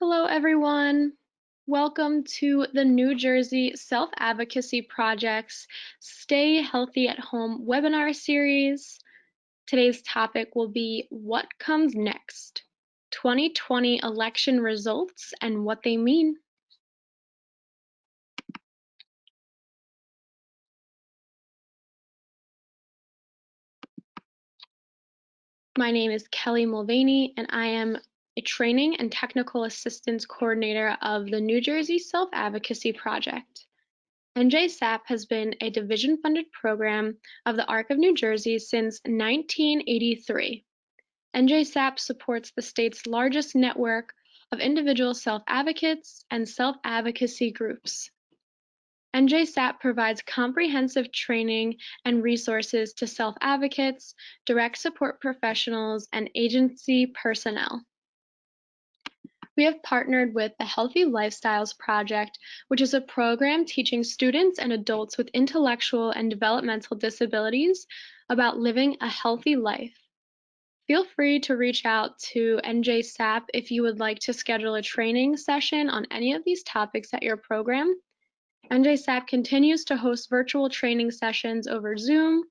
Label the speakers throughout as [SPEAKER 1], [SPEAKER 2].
[SPEAKER 1] Hello, everyone. Welcome to the New Jersey Self-Advocacy Project's Stay Healthy at Home webinar series. Today's topic will be What Comes Next? 2020 election results and what they mean. My name is Kelly Mulvaney, and I am a Training and Technical Assistance Coordinator of the New Jersey Self-Advocacy Project. NJSAP has been a division-funded program of the ARC of New Jersey since 1983. NJSAP supports the state's largest network of individual self-advocates and self-advocacy groups. NJSAP provides comprehensive training and resources to self-advocates, direct support professionals, and agency personnel. We have partnered with the Healthy Lifestyles Project, which is a program teaching students and adults with intellectual and developmental disabilities about living a healthy life. Feel free to reach out to NJSAP if you would like to schedule a training session on any of these topics at your program. NJSAP continues to host virtual training sessions over Zoom,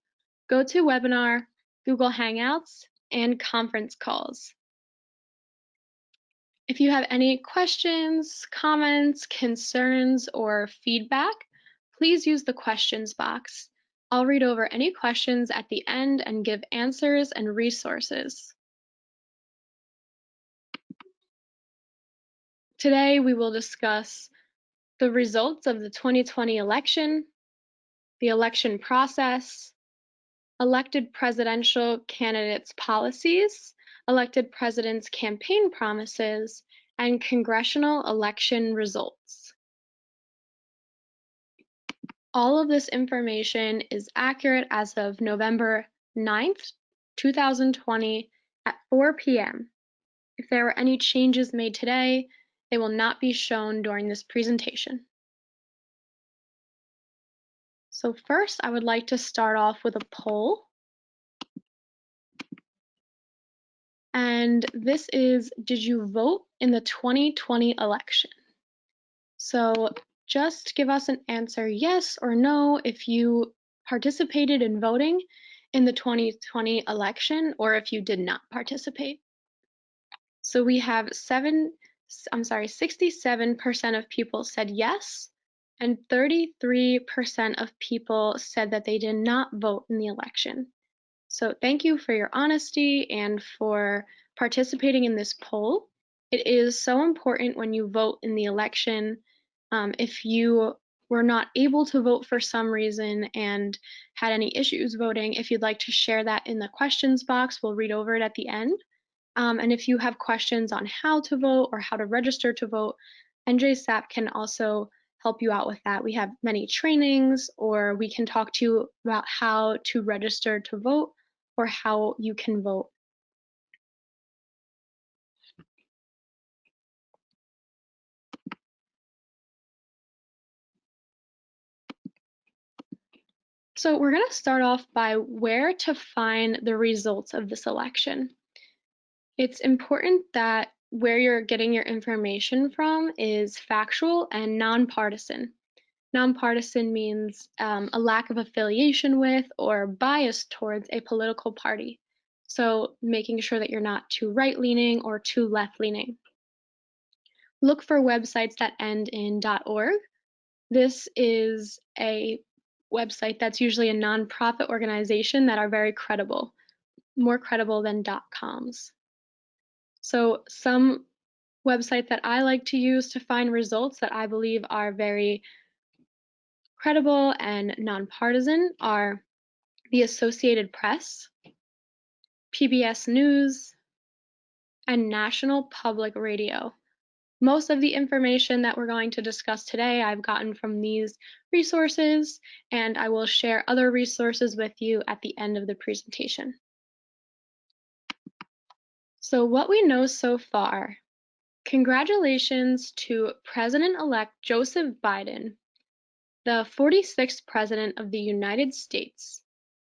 [SPEAKER 1] GoToWebinar, Google Hangouts, and conference calls. If you have any questions, comments, concerns, or feedback, please use the questions box. I'll read over any questions at the end and give answers and resources. Today, we will discuss the results of the 2020 election, the election process, elected presidential candidates' policies, elected presidents' campaign promises, and congressional election results. All of this information is accurate as of November 9th, 2020 at 4 p.m. If there were any changes made today, they will not be shown during this presentation. So first, I would like to start off with a poll. And this is, did you vote in the 2020 election? So just give us an answer yes or no if you participated in voting in the 2020 election or if you did not participate. So we have 67% of people said yes, and 33% of people said that they did not vote in the election. So thank you for your honesty and for participating in this poll. It is so important when you vote in the election. If you were not able to vote for some reason and had any issues voting, if you'd like to share that in the questions box, we'll read over it at the end. And if you have questions on how to vote or how to register to vote, NJSAP can also help you out with that. We have many trainings, or we can talk to you about how to register to vote or how you can vote. So we're going to start off by where to find the results of this election. It's important that where you're getting your information from is factual and nonpartisan. Nonpartisan means a lack of affiliation with or bias towards a political party. So making sure that you're not too right-leaning or too left-leaning. Look for websites that end in .org. This is a website that's usually a nonprofit organization that are very credible, more credible than .coms. So some websites that I like to use to find results that I believe are very credible and nonpartisan are the Associated Press, PBS News, and National Public Radio. Most of the information that we're going to discuss today I've gotten from these resources, and I will share other resources with you at the end of the presentation. So what we know so far, congratulations to President-elect Joseph Biden, the 46th President of the United States.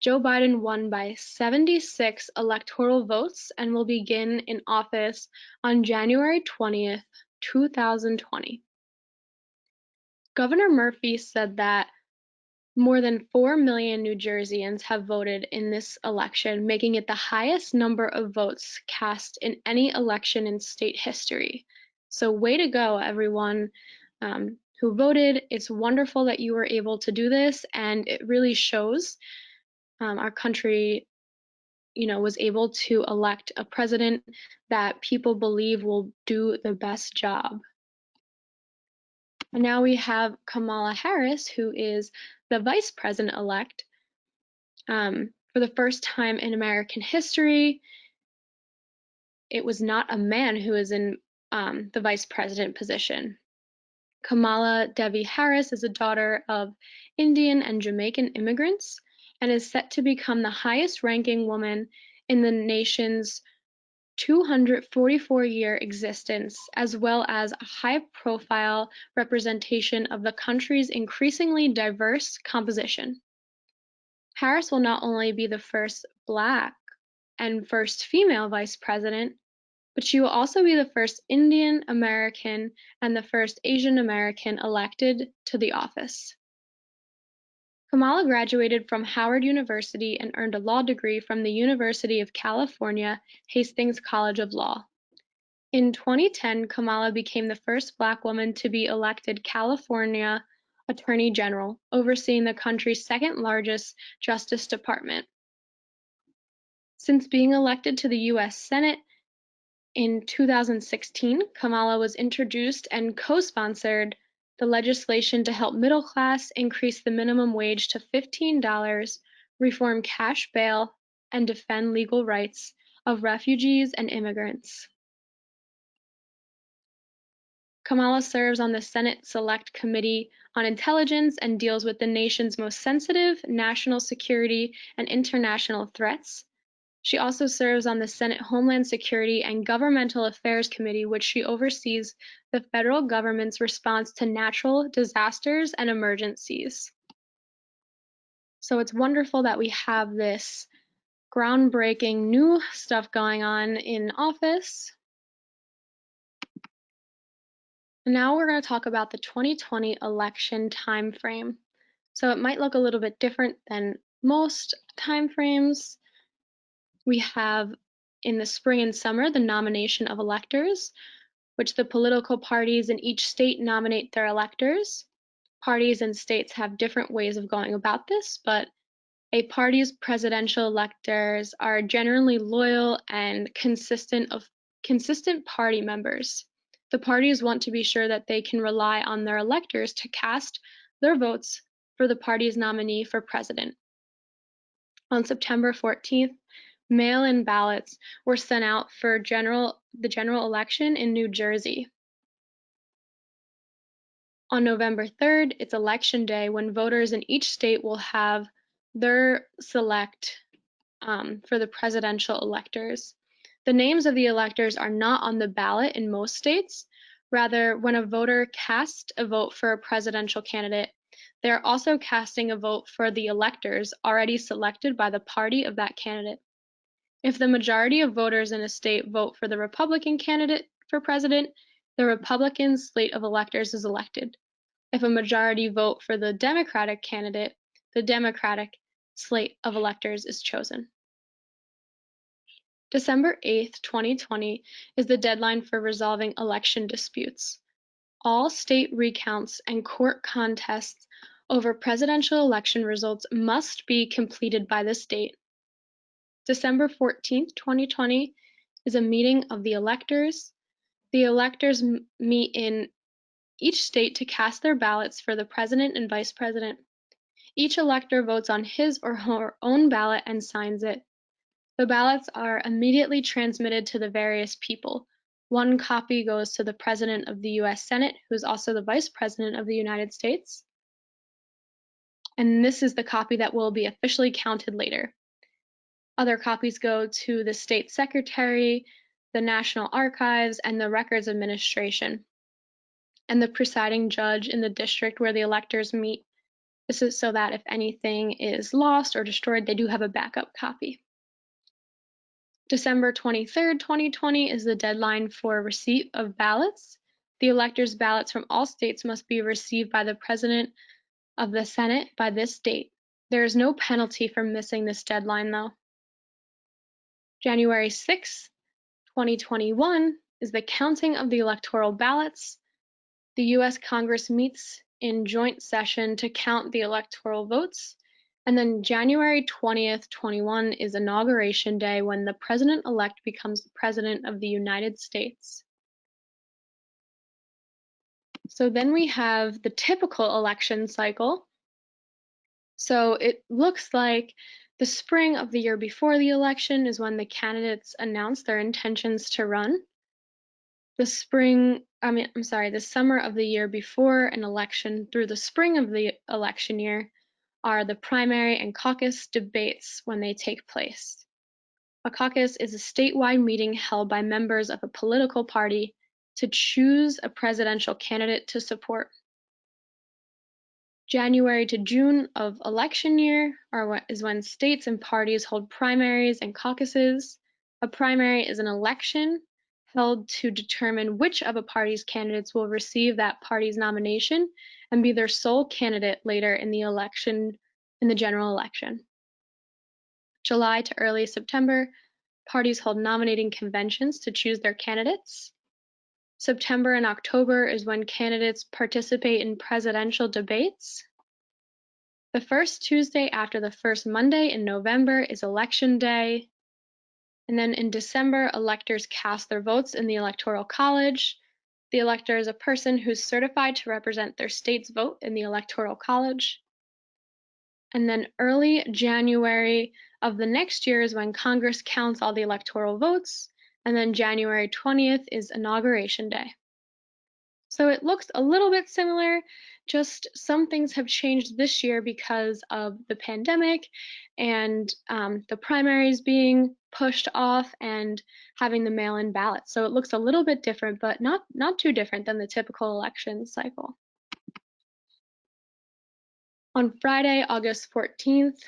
[SPEAKER 1] Joe Biden won by 76 electoral votes and will begin in office on January 20th, 2020. Governor Murphy said that more than 4 million New Jerseyans have voted in this election, making it the highest number of votes cast in any election in state history. So way to go, everyone who voted. It's wonderful that you were able to do this, and it really shows our country, was able to elect a president that people believe will do the best job. And now we have Kamala Harris, who is the vice president-elect. For the first time in American history, it was not a man who is in the vice president position. Kamala Devi Harris is a daughter of Indian and Jamaican immigrants and is set to become the highest-ranking woman in the nation's 244-year existence, as well as a high-profile representation of the country's increasingly diverse composition. Harris will not only be the first Black and first female vice president, but she will also be the first Indian American and the first Asian American elected to the office. Kamala graduated from Howard University and earned a law degree from the University of California, Hastings College of Law. In 2010, Kamala became the first Black woman to be elected California Attorney General, overseeing the country's second-largest Justice Department. Since being elected to the U.S. Senate in 2016, Kamala was introduced and co-sponsored the legislation to help middle class increase the minimum wage to $15, reform cash bail, and defend legal rights of refugees and immigrants. Kamala serves on the Senate Select Committee on Intelligence and deals with the nation's most sensitive national security and international threats. She also serves on the Senate Homeland Security and Governmental Affairs Committee, which she oversees the federal government's response to natural disasters and emergencies. So it's wonderful that we have this groundbreaking new stuff going on in office. Now we're going to talk about the 2020 election timeframe. So it might look a little bit different than most timeframes. We have in the spring and summer the nomination of electors, which the political parties in each state nominate their electors. Parties and states have different ways of going about this, but a party's presidential electors are generally loyal and consistent party members. The parties want to be sure that they can rely on their electors to cast their votes for the party's nominee for president. On September 14th, mail-in ballots were sent out for the general election in New Jersey. On November 3rd, it's election day, when voters in each state will have their select for the presidential electors. The names of the electors are not on the ballot in most states. Rather, when a voter casts a vote for a presidential candidate, they are also casting a vote for the electors already selected by the party of that candidate. If the majority of voters in a state vote for the Republican candidate for president, the Republican slate of electors is elected. If a majority vote for the Democratic candidate, the Democratic slate of electors is chosen. December 8th, 2020 is the deadline for resolving election disputes. All state recounts and court contests over presidential election results must be completed by this date. December 14th, 2020 is a meeting of the electors. The electors meet in each state to cast their ballots for the president and vice president. Each elector votes on his or her own ballot and signs it. The ballots are immediately transmitted to the various people. One copy goes to the President of the U.S. Senate, who is also the Vice President of the United States. And this is the copy that will be officially counted later. Other copies go to the State Secretary, the National Archives, and the Records Administration, and the presiding judge in the district where the electors meet. This is so that if anything is lost or destroyed, they do have a backup copy. December 23rd, 2020 is the deadline for receipt of ballots. The electors' ballots from all states must be received by the President of the Senate by this date. There is no penalty for missing this deadline, though. January 6, 2021 is the counting of the electoral ballots. The U.S. Congress meets in joint session to count the electoral votes. And then January 20th, 21 is Inauguration Day, when the president-elect becomes the President of the United States. So then we have the typical election cycle. So it looks like the spring of the year before the election is when the candidates announce their intentions to run. The summer of the year before an election through the spring of the election year are the primary and caucus debates when they take place. A caucus is a statewide meeting held by members of a political party to choose a presidential candidate to support. January to June of election year is when states and parties hold primaries and caucuses. A primary is an election held to determine which of a party's candidates will receive that party's nomination and be their sole candidate later in the general election. July to early September, parties hold nominating conventions to choose their candidates. September and October is when candidates participate in presidential debates. The first Tuesday after the first Monday in November is Election Day. And then in December, electors cast their votes in the Electoral College. The elector is a person who's certified to represent their state's vote in the Electoral College. And then early January of the next year is when Congress counts all the electoral votes. And then January 20th is Inauguration Day. So it looks a little bit similar, just some things have changed this year because of the pandemic and the primaries being pushed off and having the mail-in ballot. So it looks a little bit different, but not too different than the typical election cycle. On Friday, August 14th,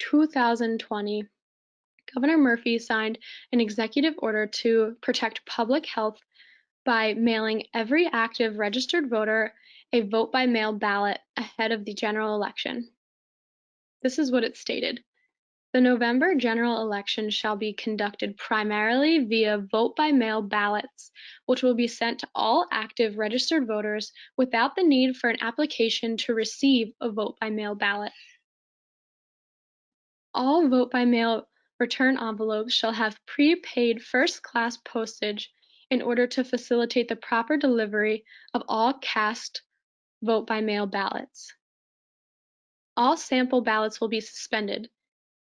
[SPEAKER 1] 2020, Governor Murphy signed an executive order to protect public health by mailing every active registered voter a vote-by-mail ballot ahead of the general election. This is what it stated. The November general election shall be conducted primarily via vote-by-mail ballots, which will be sent to all active registered voters without the need for an application to receive a vote-by-mail ballot. All vote-by-mail return envelopes shall have prepaid first-class postage in order to facilitate the proper delivery of all cast vote-by-mail ballots. All sample ballots will be suspended.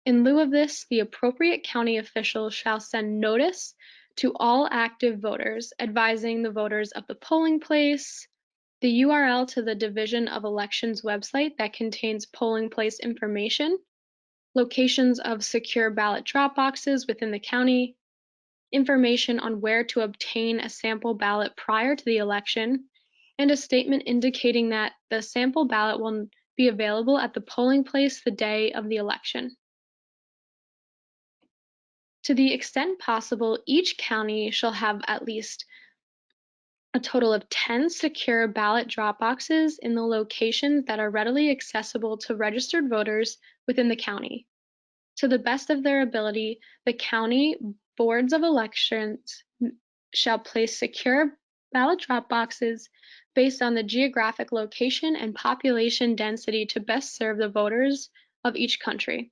[SPEAKER 1] In lieu of this, the appropriate county official shall send notice to all active voters, advising the voters of the polling place, the URL to the Division of Elections website that contains polling place information, locations of secure ballot drop boxes within the county, information on where to obtain a sample ballot prior to the election, and a statement indicating that the sample ballot will be available at the polling place the day of the election. To the extent possible, each county shall have at least a total of 10 secure ballot drop boxes in the locations that are readily accessible to registered voters within the county. To the best of their ability, the county boards of elections shall place secure ballot drop boxes based on the geographic location and population density to best serve the voters of each country.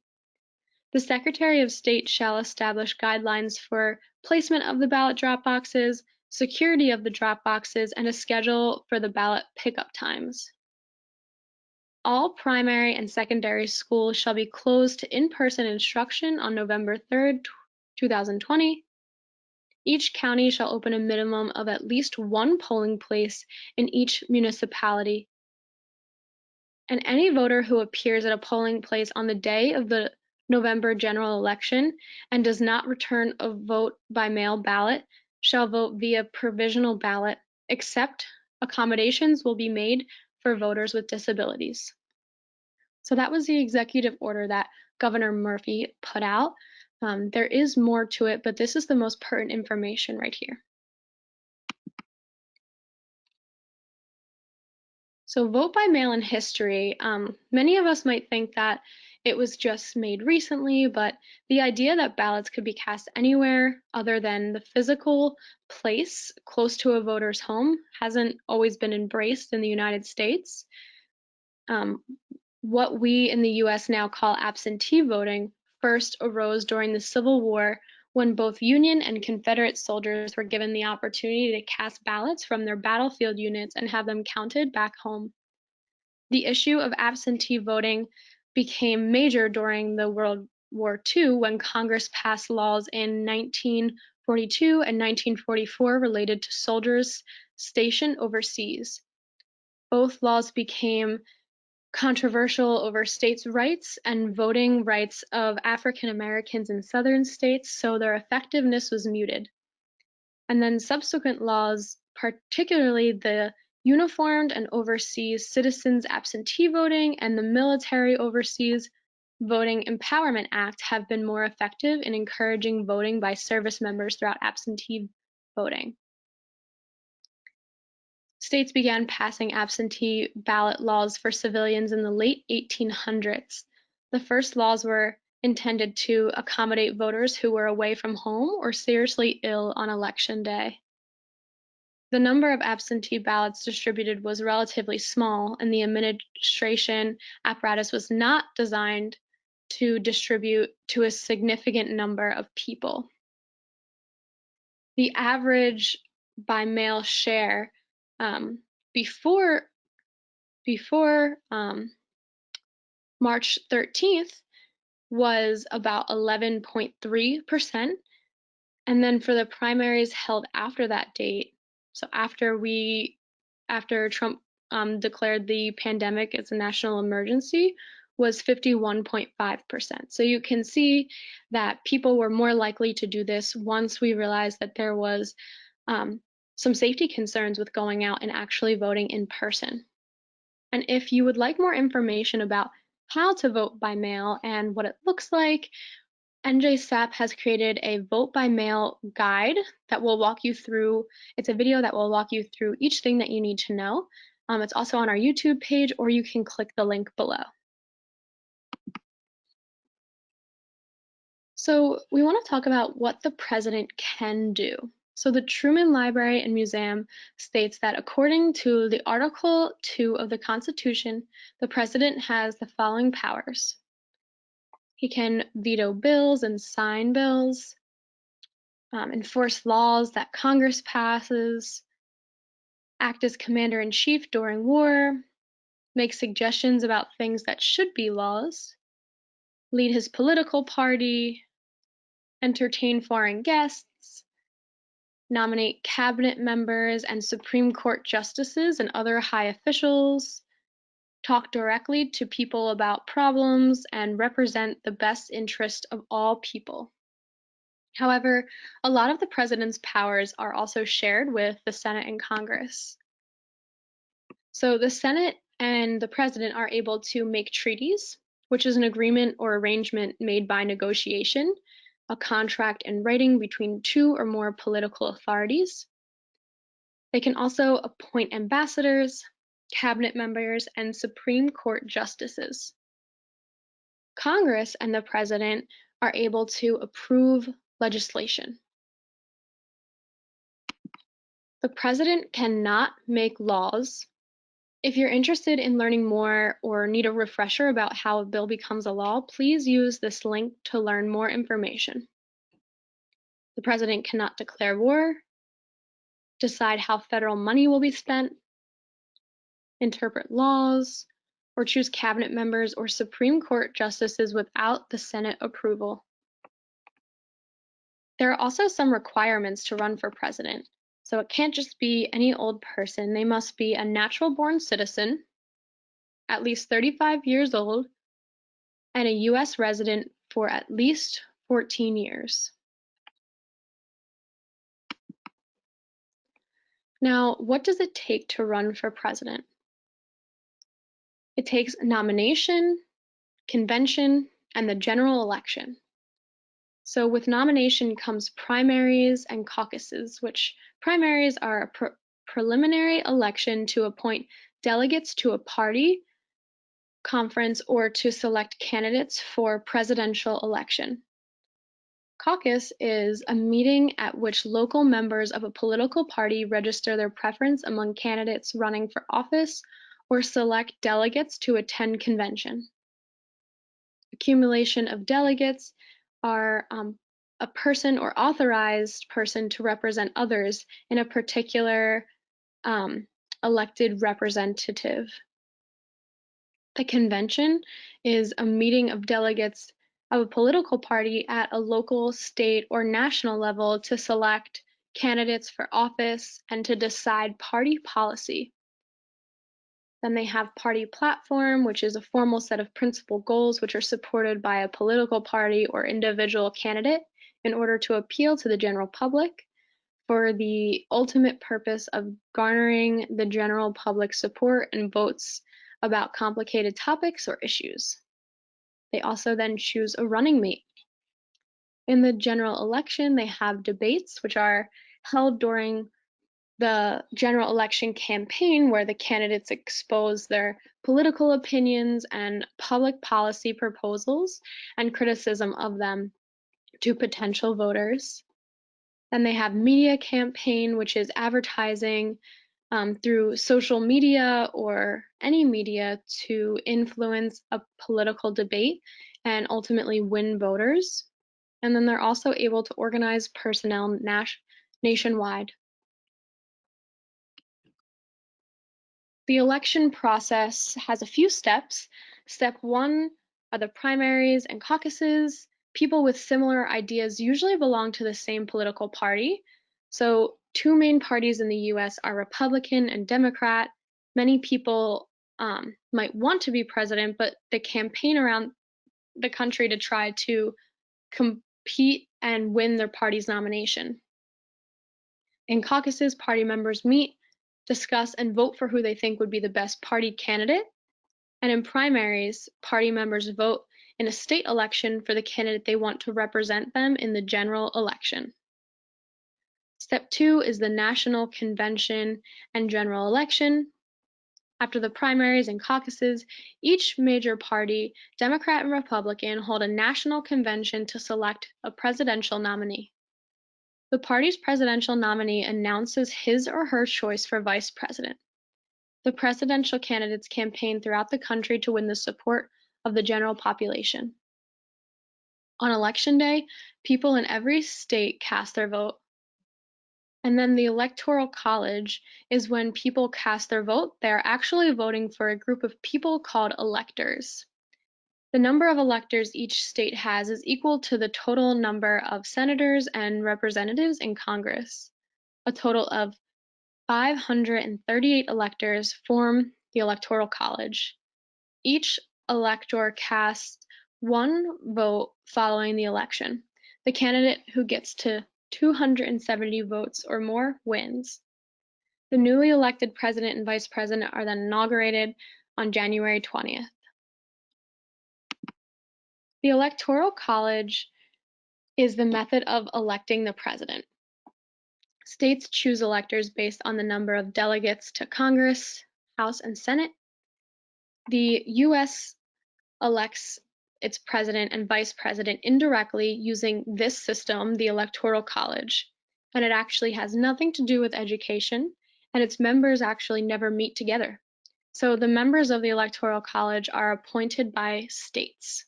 [SPEAKER 1] The Secretary of State shall establish guidelines for placement of the ballot drop boxes, security of the drop boxes, and a schedule for the ballot pickup times. All primary and secondary schools shall be closed to in-person instruction on November 3rd, 2020. Each county shall open a minimum of at least one polling place in each municipality. And any voter who appears at a polling place on the day of the November general election and does not return a vote-by-mail ballot shall vote via provisional ballot, except accommodations will be made for voters with disabilities. So that was the executive order that Governor Murphy put out. There is more to it, but this is the most pertinent information right here. So vote by mail in history, many of us might think that it was just made recently, but the idea that ballots could be cast anywhere other than the physical place close to a voter's home hasn't always been embraced in the United States. Um, what we in the US now call absentee voting first arose during the Civil War when both Union and Confederate soldiers were given the opportunity to cast ballots from their battlefield units and have them counted back home. The issue of absentee voting became major during the World War II when Congress passed laws in 1942 and 1944 related to soldiers stationed overseas. Both laws became controversial over states' rights and voting rights of African Americans in southern states, so their effectiveness was muted. And then subsequent laws, particularly the Uniformed and Overseas Citizens Absentee Voting and the Military Overseas Voting Empowerment Act, have been more effective in encouraging voting by service members throughout absentee voting. States began passing absentee ballot laws for civilians in the late 1800s. The first laws were intended to accommodate voters who were away from home or seriously ill on election day. The number of absentee ballots distributed was relatively small, and the administration apparatus was not designed to distribute to a significant number of people. The average by mail share before March 13th was about 11.3%. And then for the primaries held after that date, so after Trump declared the pandemic as a national emergency, was 51.5%. So you can see that people were more likely to do this once we realized that there was some safety concerns with going out and actually voting in person. And if you would like more information about how to vote by mail and what it looks like, NJSAP has created a vote by mail guide that will walk you through. It's a video that will walk you through each thing that you need to know. It's also on our YouTube page, or you can click the link below. So we want to talk about what the president can do. So the Truman Library and Museum states that according to the Article 2 of the Constitution, the president has the following powers. He can veto bills and sign bills, enforce laws that Congress passes, act as commander-in-chief during war, make suggestions about things that should be laws, lead his political party, entertain foreign guests, nominate cabinet members and Supreme Court justices and other high officials, talk directly to people about problems, and represent the best interest of all people. However, a lot of the president's powers are also shared with the Senate and Congress. So the Senate and the president are able to make treaties, which is an agreement or arrangement made by negotiation, a contract in writing between two or more political authorities. They can also appoint ambassadors, cabinet members, and Supreme Court justices. Congress and the president are able to approve legislation. The president cannot make laws. If you're interested in learning more or need a refresher about how a bill becomes a law, please use this link to learn more information. The president cannot declare war, decide how federal money will be spent, interpret laws, or choose cabinet members or Supreme Court justices without the Senate approval. There are also some requirements to run for president. So it can't just be any old person. They must be a natural-born citizen, at least 35 years old, and a U.S. resident for at least 14 years. Now, what does it take to run for president? It takes nomination, convention, and the general election. So with nomination comes primaries and caucuses, which primaries are preliminary election to appoint delegates to a party, conference, or to select candidates for presidential election. Caucus is a meeting at which local members of a political party register their preference among candidates running for office or select delegates to attend convention. Accumulation of delegates are a person or authorized person to represent others in a particular elected representative. The convention is a meeting of delegates of a political party at a local, state, or national level to select candidates for office and to decide party policy. Then they have party platform, which is a formal set of principal goals which are supported by a political party or individual candidate in order to appeal to the general public for the ultimate purpose of garnering the general public support and votes about complicated topics or issues. They also then choose a running mate. In the general election, they have debates, which are held during the general election campaign, where the candidates expose their political opinions and public policy proposals and criticism of them to potential voters. Then they have media campaign, which is advertising through social media or any media to influence a political debate and ultimately win voters. And then they're also able to organize personnel nationwide. The election process has a few steps. Step 1 are the primaries and caucuses. People with similar ideas usually belong to the same political party. So 2 main parties in the US are Republican and Democrat. Many people might want to be president, but they campaign around the country to try to compete and win their party's nomination. In caucuses, party members meet, discuss, and vote for who they think would be the best party candidate. And in primaries, party members vote in a state election for the candidate they want to represent them in the general election. Step 2 is the national convention and general election. After the primaries and caucuses, each major party, Democrat and Republican, hold a national convention to select a presidential nominee. The party's presidential nominee announces his or her choice for vice president. The presidential candidates campaign throughout the country to win the support of the general population. On election day, people in every state cast their vote. And then the Electoral College is when people cast their vote. They are actually voting for a group of people called electors. The number of electors each state has is equal to the total number of senators and representatives in Congress. A total of 538 electors form the Electoral College. Each elector casts one vote following the election. The candidate who gets to 270 votes or more wins. The newly elected president and vice president are then inaugurated on January 20th. The Electoral College is the method of electing the president. States choose electors based on the number of delegates to Congress, House, and Senate. The US elects its president and vice president indirectly using this system, the Electoral College, and it actually has nothing to do with education, and its members actually never meet together. So the members of the Electoral College are appointed by states.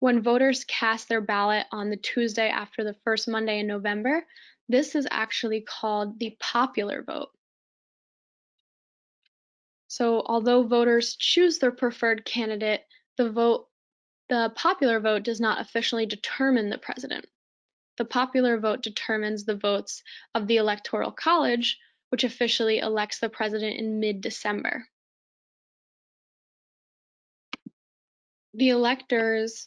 [SPEAKER 1] When voters cast their ballot on the Tuesday after the first Monday in November, this is actually called the popular vote. So although voters choose their preferred candidate, the popular vote does not officially determine the president. The popular vote determines the votes of the Electoral College, which officially elects the president in mid-December. The electors,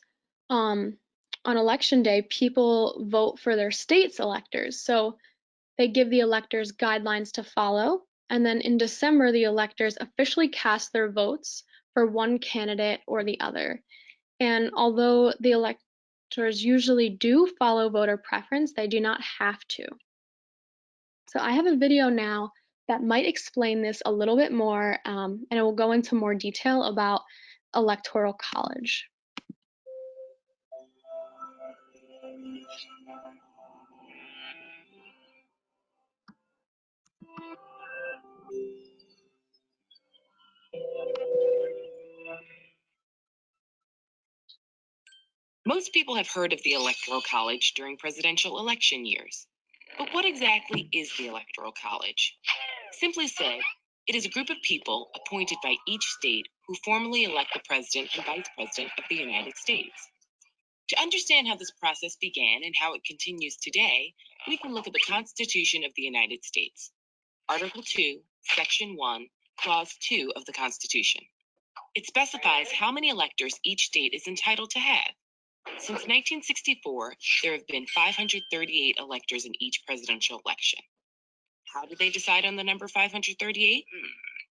[SPEAKER 1] on election day, people vote for their state's electors. So they give the electors guidelines to follow. And then in December, the electors officially cast their votes for one candidate or the other. And although the electors usually do follow voter preference, they do not have to. So I have a video now that might explain this a little bit more, and it will go into more detail about Electoral College.
[SPEAKER 2] Most people have heard of the Electoral College during presidential election years. But what exactly is the Electoral College? Simply said, it is a group of people appointed by each state who formally elect the President and Vice President of the United States. To understand how this process began and how it continues today, we can look at the Constitution of the United States. Article 2, Section 1, Clause 2 of the Constitution. It specifies how many electors each state is entitled to have. Since 1964, there have been 538 electors in each presidential election. How did they decide on the number 538?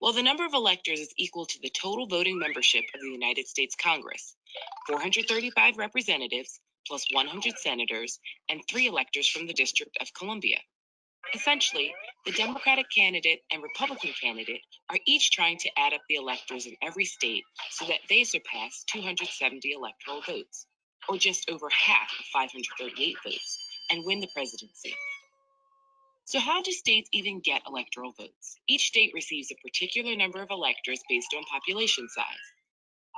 [SPEAKER 2] Well, the number of electors is equal to the total voting membership of the United States Congress, 435 representatives plus 100 senators and 3 electors from the District of Columbia. Essentially, the Democratic candidate and Republican candidate are each trying to add up the electors in every state so that they surpass 270 electoral votes, or just over half of 538 votes, and win the presidency. So how do states even get electoral votes? Each state receives a particular number of electors based on population size.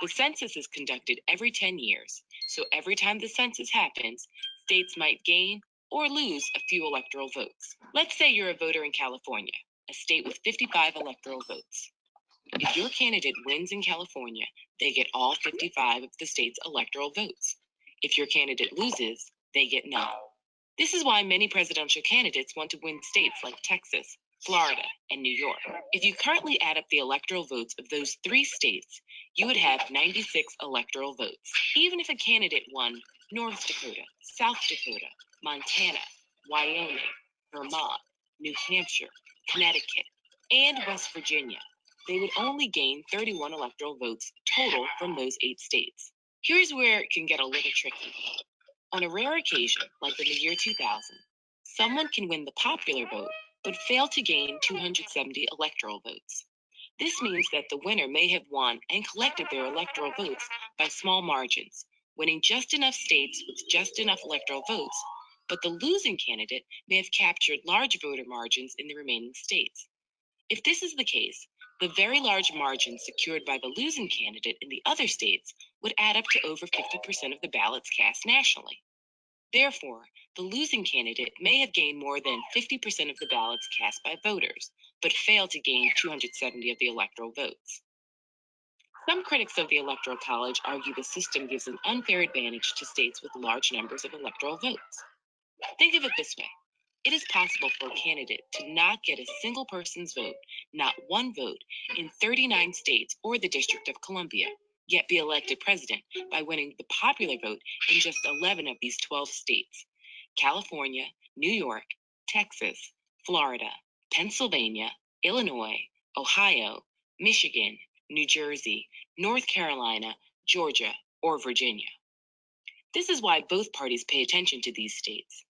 [SPEAKER 2] The census is conducted every 10 years, so every time the census happens, states might gain or lose a few electoral votes. Let's say you're a voter in California, a state with 55 electoral votes. If your candidate wins in California, they get all 55 of the state's electoral votes. If your candidate loses, they get none. This is why many presidential candidates want to win states like Texas, Florida, and New York. If you currently add up the electoral votes of those 3 states, you would have 96 electoral votes. Even if a candidate won North Dakota, South Dakota, Montana, Wyoming, Vermont, New Hampshire, Connecticut, and West Virginia, they would only gain 31 electoral votes total from those 8 states. Here's where it can get a little tricky. On a rare occasion, like in the year 2000, someone can win the popular vote but fail to gain 270 electoral votes. This means that the winner may have won and collected their electoral votes by small margins, winning just enough states with just enough electoral votes, but the losing candidate may have captured large voter margins in the remaining states. If this is the case, the very large margins secured by the losing candidate in the other states would add up to over 50% of the ballots cast nationally. Therefore, the losing candidate may have gained more than 50% of the ballots cast by voters, but failed to gain 270 of the electoral votes. Some critics of the Electoral College argue the system gives an unfair advantage to states with large numbers of electoral votes. Think of it this way. It is possible for a candidate to not get a single person's vote, not one vote, in 39 states or the District of Columbia, yet be elected president by winning the popular vote in just 11 of these 12 states: California, New York, Texas, Florida, Pennsylvania, Illinois, Ohio, Michigan, New Jersey, North Carolina, Georgia, or Virginia. This is why both parties pay attention to these states.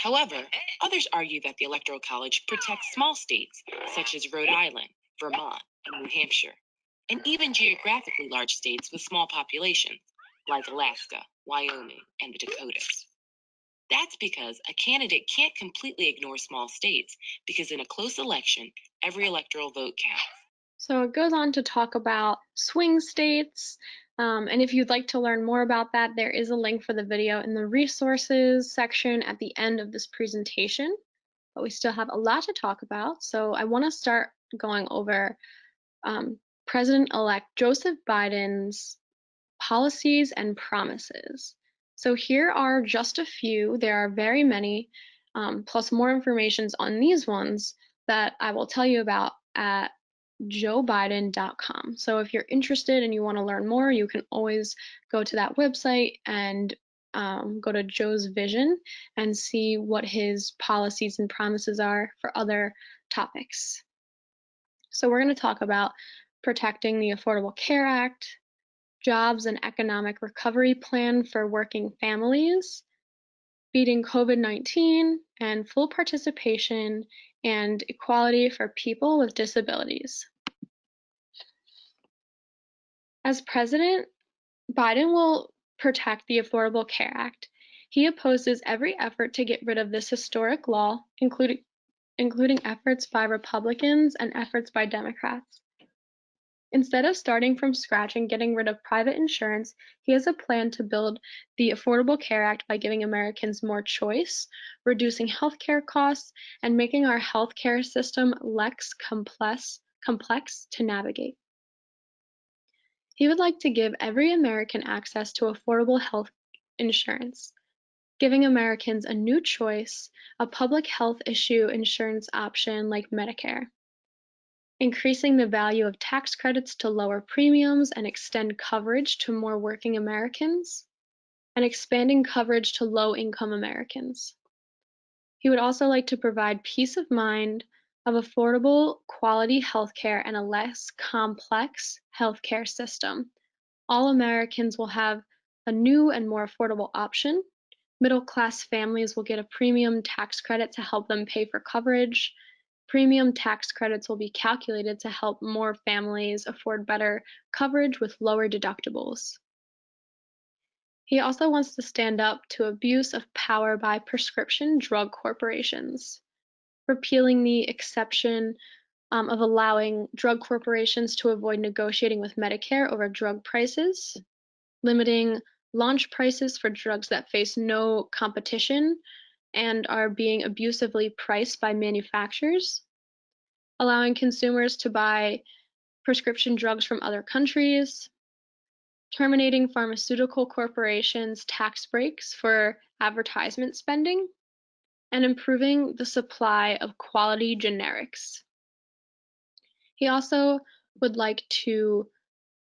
[SPEAKER 2] However, others argue that the Electoral College protects small states such as Rhode Island, Vermont, and New Hampshire, and even geographically large states with small populations like Alaska, Wyoming, and the Dakotas. That's because a candidate can't completely ignore small states, because in a close election, every electoral vote counts.
[SPEAKER 1] So it goes on to talk about swing states, and if you'd like to learn more about that, there is a link for the video in the resources section at the end of this presentation. But we still have a lot to talk about, so I want to start going over President-elect Joseph Biden's policies and promises. So here are just a few. There are very many, plus more information on these ones that I will tell you about at joebiden.com. So if you're interested and you want to learn more, you can always go to that website and go to Joe's Vision and see what his policies and promises are for other topics. So we're going to talk about protecting the Affordable Care Act, jobs and economic recovery plan for working families, beating COVID-19, and full participation and equality for people with disabilities. As president, Biden will protect the Affordable Care Act. He opposes every effort to get rid of this historic law, including efforts by Republicans and efforts by Democrats. Instead of starting from scratch and getting rid of private insurance, he has a plan to build the Affordable Care Act by giving Americans more choice, reducing healthcare costs, and making our healthcare system less complex to navigate. He would like to give every American access to affordable health insurance, giving Americans a new choice, a public health issue insurance option like Medicare, increasing the value of tax credits to lower premiums and extend coverage to more working Americans, and expanding coverage to low-income Americans. He would also like to provide peace of mind of affordable, quality healthcare and a less complex healthcare system. All Americans will have a new and more affordable option. Middle-class families will get a premium tax credit to help them pay for coverage. Premium tax credits will be calculated to help more families afford better coverage with lower deductibles. He also wants to stand up to abuse of power by prescription drug corporations, repealing the exception of allowing drug corporations to avoid negotiating with Medicare over drug prices, limiting launch prices for drugs that face no competition and are being abusively priced by manufacturers, allowing consumers to buy prescription drugs from other countries, terminating pharmaceutical corporations' tax breaks for advertisement spending, and improving the supply of quality generics. He also would like to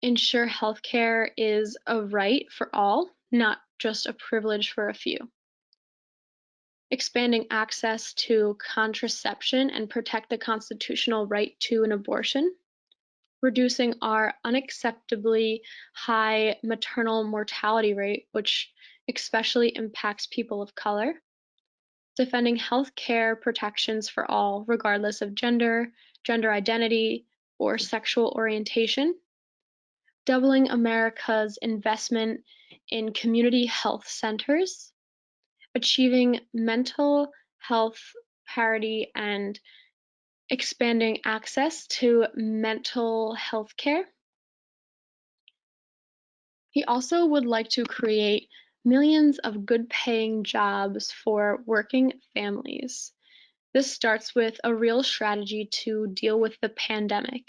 [SPEAKER 1] ensure healthcare is a right for all, not just a privilege for a few. Expanding access to contraception and protect the constitutional right to an abortion. Reducing our unacceptably high maternal mortality rate, which especially impacts people of color. Defending health care protections for all, regardless of gender, gender identity, or sexual orientation. Doubling America's investment in community health centers, achieving mental health parity and expanding access to mental health care. He also would like to create millions of good-paying jobs for working families. This starts with a real strategy to deal with the pandemic.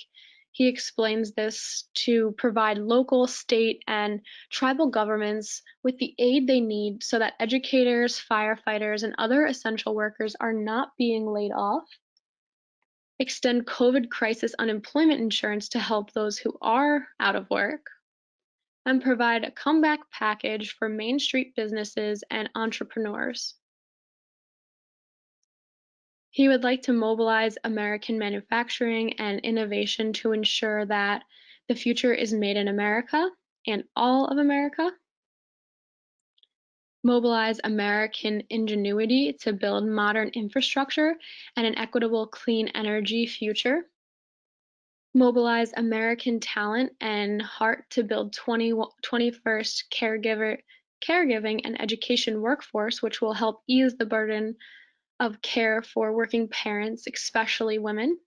[SPEAKER 1] He explains this to provide local, state, and tribal governments with the aid they need so that educators, firefighters, and other essential workers are not being laid off. Extend COVID crisis unemployment insurance to help those who are out of work. And provide a comeback package for Main Street businesses and entrepreneurs. He would like to mobilize American manufacturing and innovation to ensure that the future is made in America and all of America. Mobilize American ingenuity to build modern infrastructure and an equitable clean energy future. Mobilize American talent and heart to build 21st caregiving and education workforce, which will help ease the burden of care for working parents, especially women,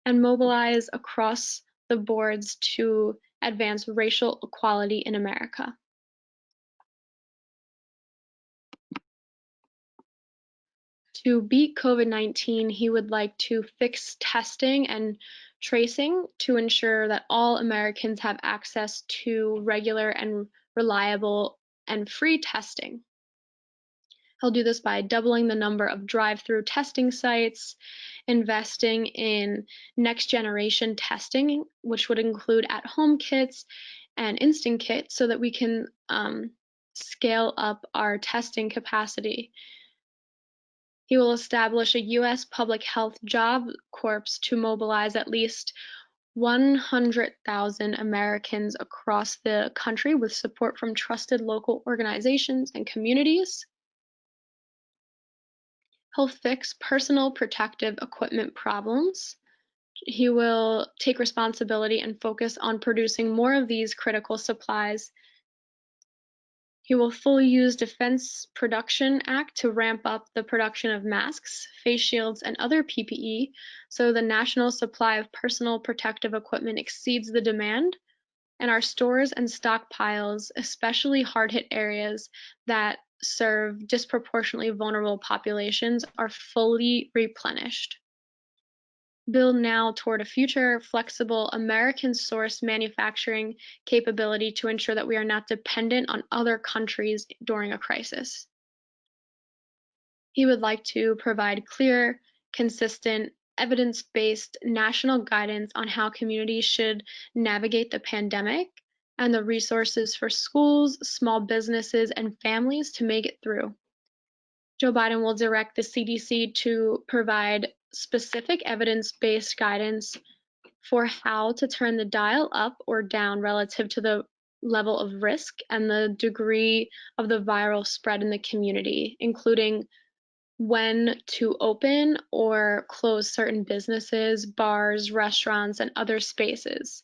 [SPEAKER 1] and mobilize across the boards to advance racial equality in America. To beat COVID-19, he would like to fix testing and tracing to ensure that all Americans have access to regular and reliable and free testing. He'll do this by doubling the number of drive-through testing sites, investing in next-generation testing, which would include at-home kits and instant kits so that we can scale up our testing capacity. He will establish a U.S. public health job corps to mobilize at least 100,000 Americans across the country with support from trusted local organizations and communities. He'll fix personal protective equipment problems. He will take responsibility and focus on producing more of these critical supplies. He will fully use Defense Production Act to ramp up the production of masks, face shields, and other PPE so the national supply of personal protective equipment exceeds the demand, and our stores and stockpiles, especially hard-hit areas that serve disproportionately vulnerable populations, are fully replenished. Build now toward a future flexible American-sourced manufacturing capability to ensure that we are not dependent on other countries during a crisis. He would like to provide clear, consistent, evidence-based national guidance on how communities should navigate the pandemic and the resources for schools, small businesses, and families to make it through. Joe Biden will direct the CDC to provide specific evidence-based guidance for how to turn the dial up or down relative to the level of risk and the degree of the viral spread in the community, including when to open or close certain businesses, bars, restaurants, and other spaces.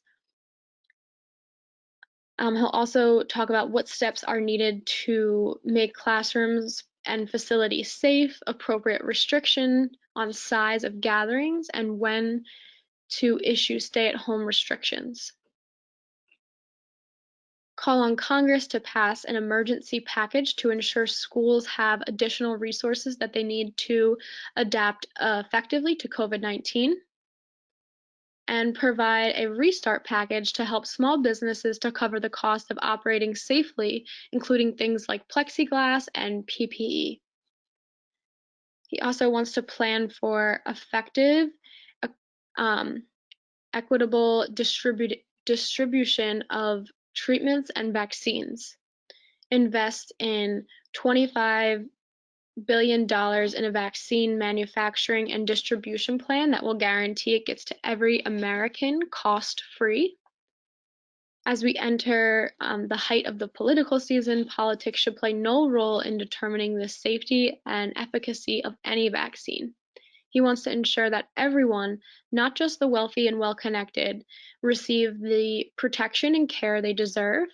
[SPEAKER 1] He'll also talk about what steps are needed to make classrooms and facilities safe, appropriate restriction on size of gatherings, and when to issue stay-at-home restrictions. Call on Congress to pass an emergency package to ensure schools have additional resources that they need to adapt effectively to COVID-19. And provide a restart package to help small businesses to cover the cost of operating safely, including things like plexiglass and PPE. He also wants to plan for effective, equitable distribution of treatments and vaccines. Invest in $25 billion in a vaccine manufacturing and distribution plan that will guarantee it gets to every American cost-free. As we enter the height of the political season, politics should play no role in determining the safety and efficacy of any vaccine. He wants to ensure that everyone, not just the wealthy and well-connected, receive the protection and care they deserve,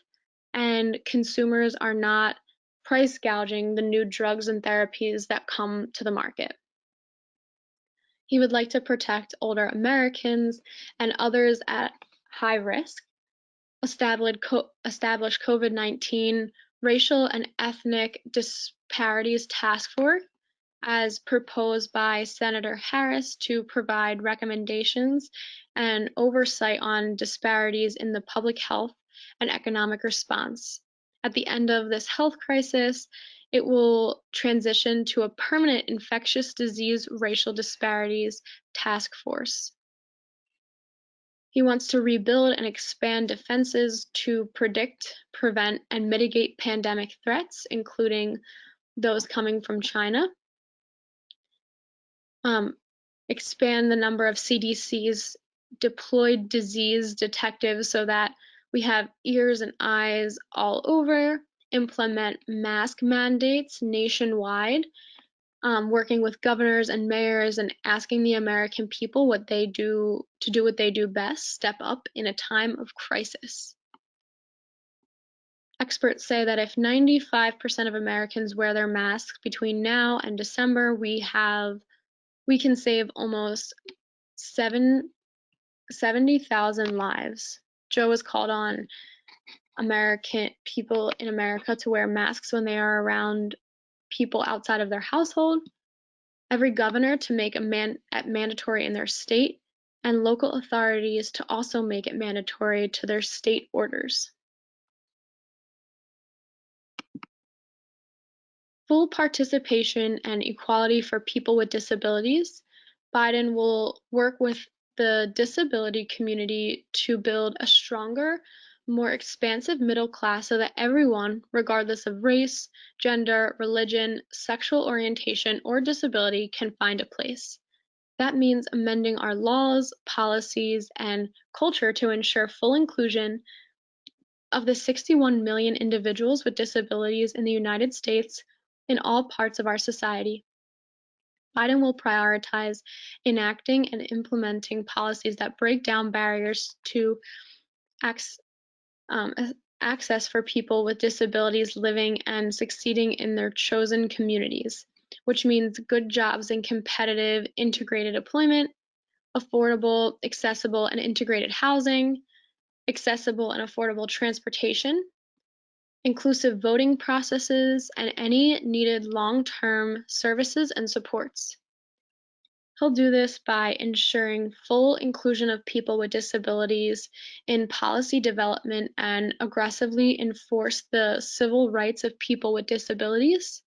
[SPEAKER 1] and consumers are not price gouging the new drugs and therapies that come to the market. He would like to protect older Americans and others at high risk, establish COVID-19 racial and ethnic disparities task force as proposed by Senator Harris to provide recommendations and oversight on disparities in the public health and economic response. At the end of this health crisis, it will transition to a permanent infectious disease racial disparities task force. He wants to rebuild and expand defenses to predict, prevent, and mitigate pandemic threats, including those coming from China. Expand the number of CDC's deployed disease detectives so that we have ears and eyes all over, implement mask mandates nationwide, working with governors and mayors and asking the American people what they do to do what they do best, step up in a time of crisis. Experts say that if 95% of Americans wear their masks between now and December, we can save almost 70,000 lives. Joe has called on American people in America to wear masks when they are around people outside of their household. Every governor to make it mandatory in their state, and local authorities to also make it mandatory to their state orders. Full participation and equality for people with disabilities. Biden will work with the disability community to build a stronger, more expansive middle class so that everyone, regardless of race, gender, religion, sexual orientation, or disability, can find a place. That means amending our laws, policies, and culture to ensure full inclusion of the 61 million individuals with disabilities in the United States in all parts of our society. Biden will prioritize enacting and implementing policies that break down barriers to ac- um, access for people with disabilities living and succeeding in their chosen communities, which means good jobs and competitive integrated employment, affordable, accessible, and integrated housing, accessible and affordable transportation, inclusive voting processes, and any needed long-term services and supports. He'll do this by ensuring full inclusion of people with disabilities in policy development and aggressively enforce the civil rights of people with disabilities.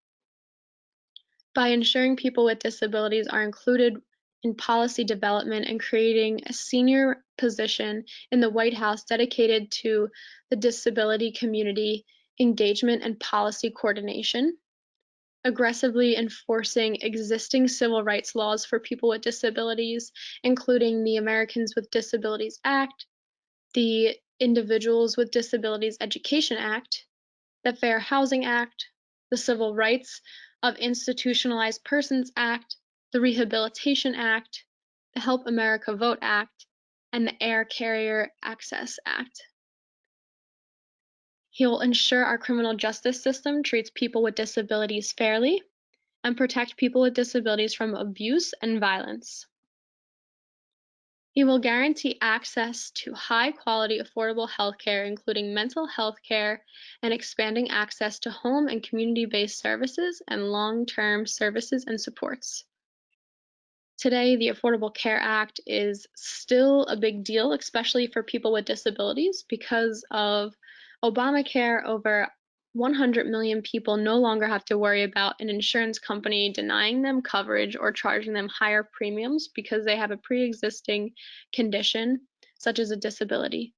[SPEAKER 1] By ensuring people with disabilities are included in policy development and creating a senior position in the White House dedicated to the disability community engagement and policy coordination, aggressively enforcing existing civil rights laws for people with disabilities, including the Americans with Disabilities Act, the Individuals with Disabilities Education Act, the Fair Housing Act, the Civil Rights of Institutionalized Persons Act, the Rehabilitation Act, the Help America Vote Act, and the Air Carrier Access Act. He'll ensure our criminal justice system treats people with disabilities fairly and protect people with disabilities from abuse and violence. He will guarantee access to high-quality, affordable healthcare, including mental health care, and expanding access to home and community-based services and long-term services and supports. Today, the Affordable Care Act is still a big deal, especially for people with disabilities, because of Obamacare. Over 100 million people no longer have to worry about an insurance company denying them coverage or charging them higher premiums because they have a pre-existing condition, such as a disability.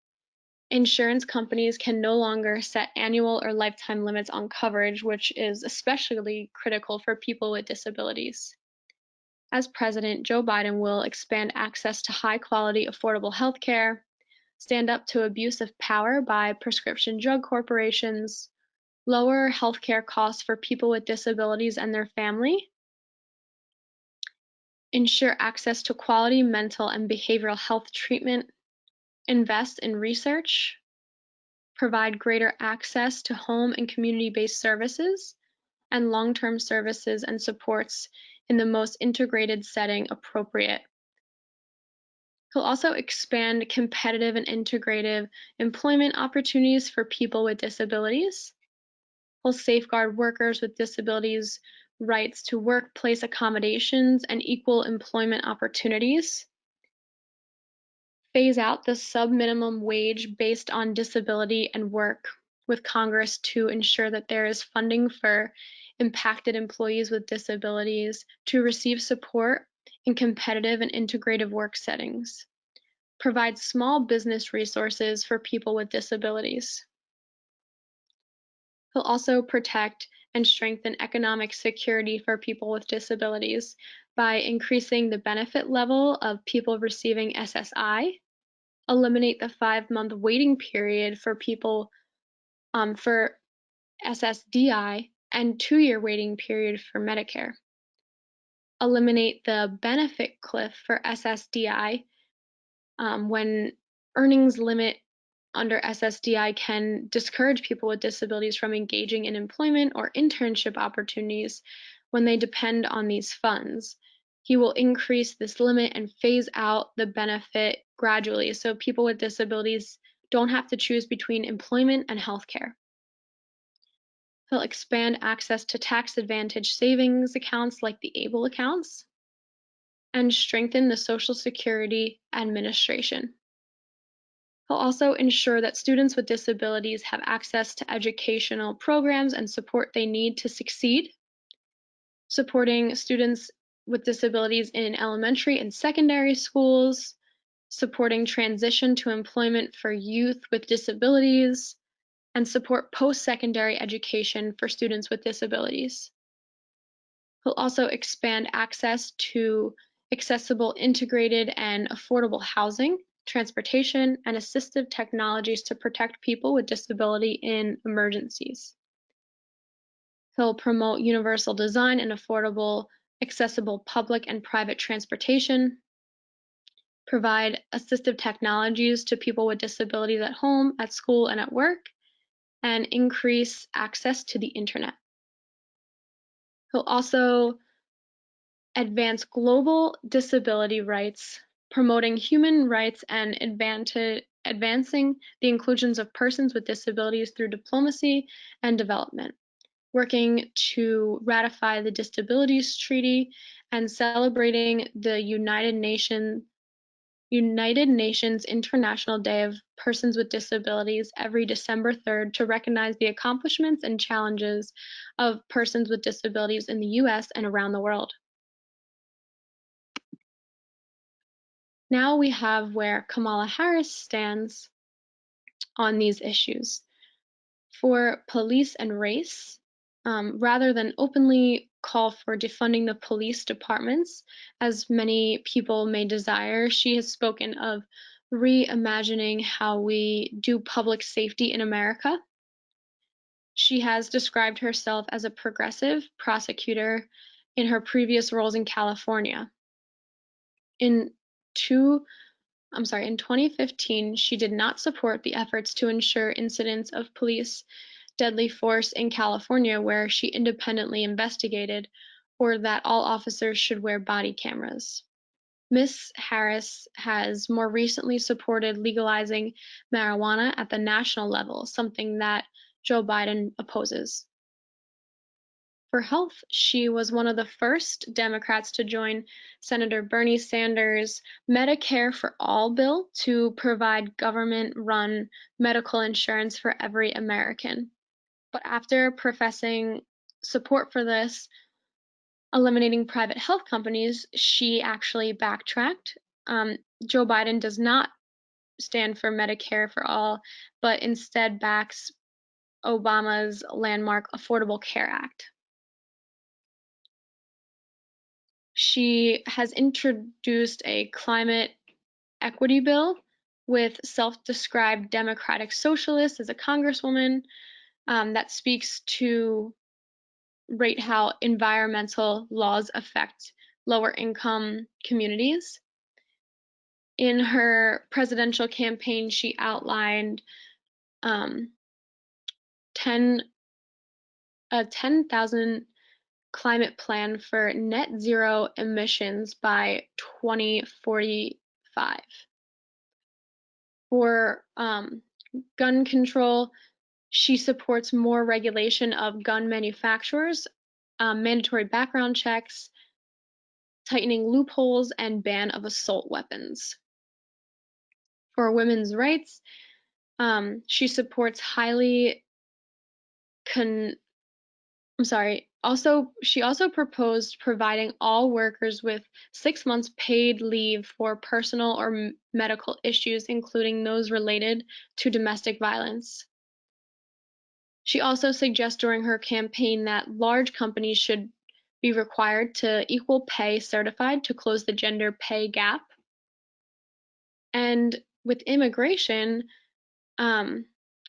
[SPEAKER 1] Insurance companies can no longer set annual or lifetime limits on coverage, which is especially critical for people with disabilities. As president, Joe Biden will expand access to high-quality, affordable health care, stand up to abuse of power by prescription drug corporations, lower healthcare costs for people with disabilities and their family, ensure access to quality mental and behavioral health treatment, invest in research, provide greater access to home and community-based services, and long-term services and supports in the most integrated setting appropriate. He'll also expand competitive and integrative employment opportunities for people with disabilities. He'll safeguard workers with disabilities' rights to workplace accommodations and equal employment opportunities. Phase out the sub-minimum wage based on disability and work with Congress to ensure that there is funding for impacted employees with disabilities to receive support in competitive and integrative work settings. Provide small business resources for people with disabilities. He'll also protect and strengthen economic security for people with disabilities by increasing the benefit level of people receiving SSI, eliminate the 5-month waiting period for people for SSDI, and 2-year waiting period for Medicare. Eliminate the benefit cliff for SSDI when earnings limit under SSDI can discourage people with disabilities from engaging in employment or internship opportunities when they depend on these funds. He will increase this limit and phase out the benefit gradually so people with disabilities don't have to choose between employment and healthcare. He'll expand access to tax advantage savings accounts like the ABLE accounts and strengthen the Social Security Administration. He'll also ensure that students with disabilities have access to educational programs and support they need to succeed, supporting students with disabilities in elementary and secondary schools, supporting transition to employment for youth with disabilities, and support post-secondary education for students with disabilities. He'll also expand access to accessible, integrated, and affordable housing, transportation, and assistive technologies to protect people with disability in emergencies. He'll promote universal design and affordable accessible public and private transportation, provide assistive technologies to people with disabilities at home, at school, and at work, and increase access to the internet. He'll also advance global disability rights, promoting human rights and advancing the inclusions of persons with disabilities through diplomacy and development, working to ratify the Disabilities Treaty and celebrating the United Nations International Day of Persons with Disabilities every December 3rd to recognize the accomplishments and challenges of persons with disabilities in the US and around the world. Now we have where Kamala Harris stands on these issues. For police and race, rather than openly call for defunding the police departments, as many people may desire, she has spoken of reimagining how we do public safety in America. She has described herself as a progressive prosecutor in her previous roles in California. In 2015, she did not support the efforts to ensure incidents of police deadly force in California where she independently investigated, or that all officers should wear body cameras. Ms. Harris has more recently supported legalizing marijuana at the national level, something that Joe Biden opposes. For health, she was one of the first Democrats to join Senator Bernie Sanders' Medicare for All bill to provide government-run medical insurance for every American. But after professing support for this, eliminating private health companies, she actually backtracked. Joe Biden does not stand for Medicare for All, but instead backs Obama's landmark Affordable Care Act. She has introduced a climate equity bill with self-described democratic socialist as a congresswoman that speaks to rate how environmental laws affect lower income communities. In her presidential campaign, she outlined a 10,000 climate plan for net zero emissions by 2045. For gun control, she supports more regulation of gun manufacturers, mandatory background checks, tightening loopholes, and ban of assault weapons. For women's rights, she supports she also proposed providing all workers with 6 months paid leave for personal or medical issues, including those related to domestic violence. She also suggests during her campaign that large companies should be required to equal pay certified to close the gender pay gap. And with immigration,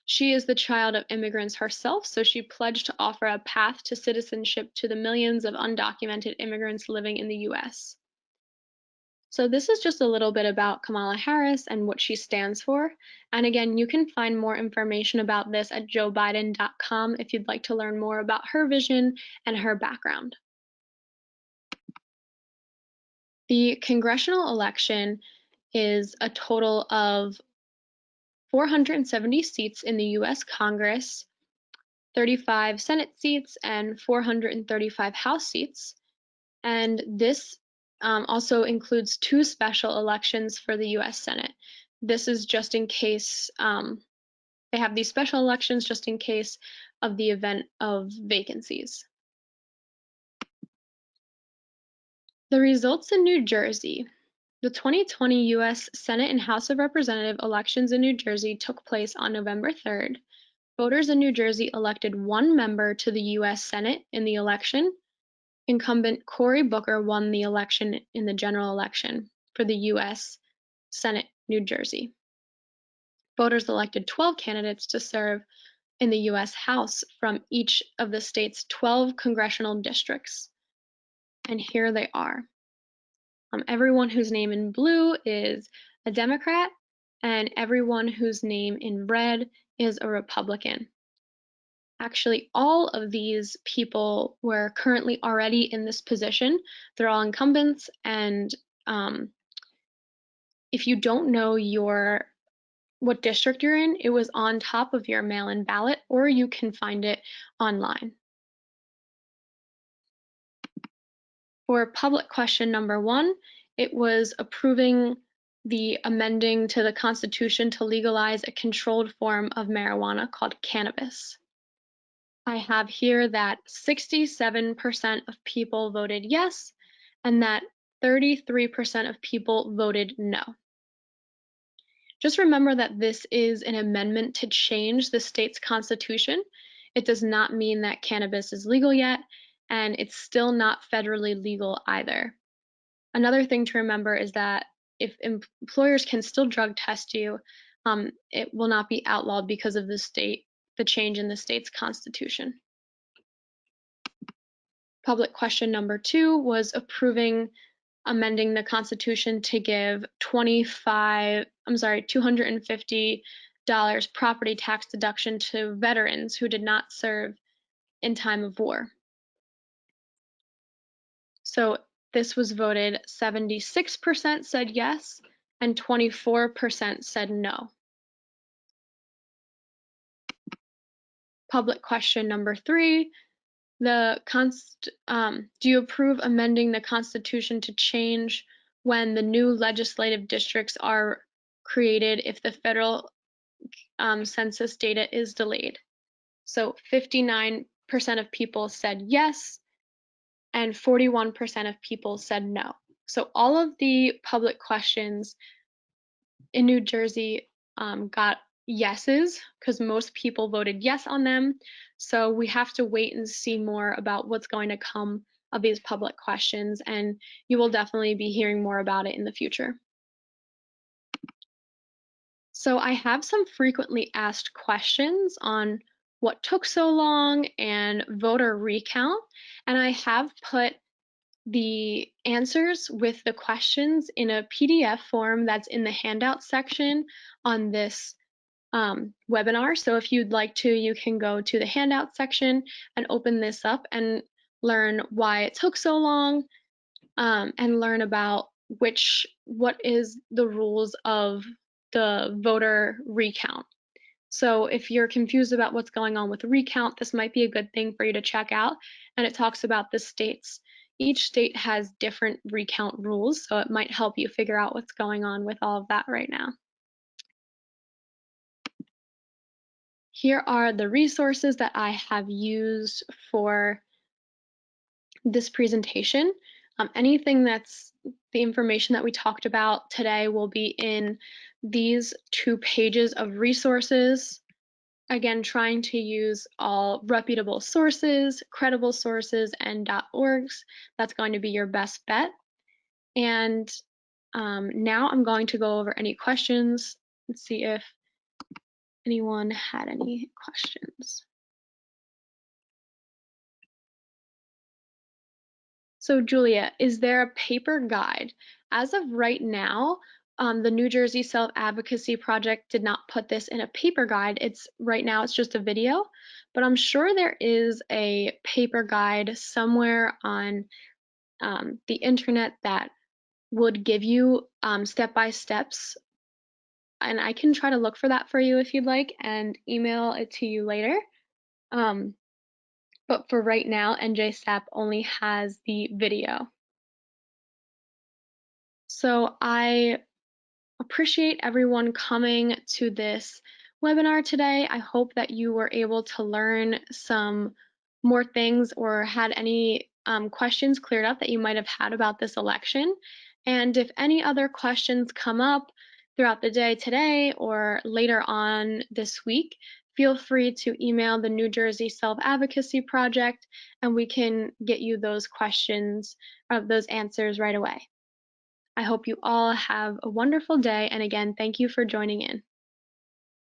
[SPEAKER 1] she is the child of immigrants herself, so she pledged to offer a path to citizenship to the millions of undocumented immigrants living in the US. So this is just a little bit about Kamala Harris and what she stands for. And again, you can find more information about this at joebiden.com if you'd like to learn more about her vision and her background. The congressional election is a total of 470 seats in the US Congress, 35 Senate seats, and 435 House seats. And this also includes 2 special elections for the US Senate. This is just in case they have these special elections just in case of the event of vacancies. The results in New Jersey. The 2020 US Senate and House of Representatives elections in New Jersey took place on November 3rd. Voters in New Jersey elected 1 member to the US Senate in the election. Incumbent Cory Booker won the election in the general election for the US Senate, New Jersey. Voters elected 12 candidates to serve in the US House from each of the state's 12 congressional districts. and here they are. Everyone whose name in blue is a Democrat, and everyone whose name in red is a Republican. Actually, all of these people were currently already in this position. They're all incumbents, and if you don't know what district you're in, it was on top of your mail-in ballot, or you can find it online. For public question number 1, it was approving the amending to the Constitution to legalize a controlled form of marijuana called cannabis. I have here that 67% of people voted yes, and that 33% of people voted no. Just remember that this is an amendment to change the state's constitution. It does not mean that cannabis is legal yet, and it's still not federally legal either. Another thing to remember is that if employers can still drug test you, it will not be outlawed because of the change in the state's constitution. Public question number 2 was amending the Constitution to give $250 property tax deduction to veterans who did not serve in time of war. So this was voted 76% said yes, and 24% said no. Public question number 3, do you approve amending the Constitution to change when the new legislative districts are created if the federal census data is delayed? So 59% of people said yes, and 41% of people said no. So all of the public questions in New Jersey got yeses because most people voted yes on them. So we have to wait and see more about what's going to come of these public questions, and you will definitely be hearing more about it in the future. So I have some frequently asked questions on what took so long and voter recount, and I have put the answers with the questions in a PDF form that's in the handout section on this webinar. So if you'd like to, you can go to the handout section and open this up and learn why it took so long, and learn about what is the rules of the voter recount. So if you're confused about what's going on with recount, this might be a good thing for you to check out. And it talks about the states. Each state has different recount rules, so it might help you figure out what's going on with all of that right now. Here are the resources that I have used for this presentation. Anything that's the information that we talked about today will be in these 2 pages of resources. Again, trying to use all reputable sources, credible sources, and .orgs. That's going to be your best bet. And now I'm going to go over any questions. Let's see if anyone had any questions. So Julia, is there a paper guide? As of right now, the New Jersey Self-Advocacy Project did not put this in a paper guide. Right now it's just a video, but I'm sure there is a paper guide somewhere on the internet that would give you step-by-steps, and I can try to look for that for you if you'd like and email it to you later. But for right now, NJSAP only has the video. So I appreciate everyone coming to this webinar today. I hope that you were able to learn some more things or had any questions cleared up that you might have had about this election. And if any other questions come up throughout the day today or later on this week, feel free to email the New Jersey Self-Advocacy Project and we can get you those questions or those answers right away. I hope you all have a wonderful day, and again, thank you for joining in.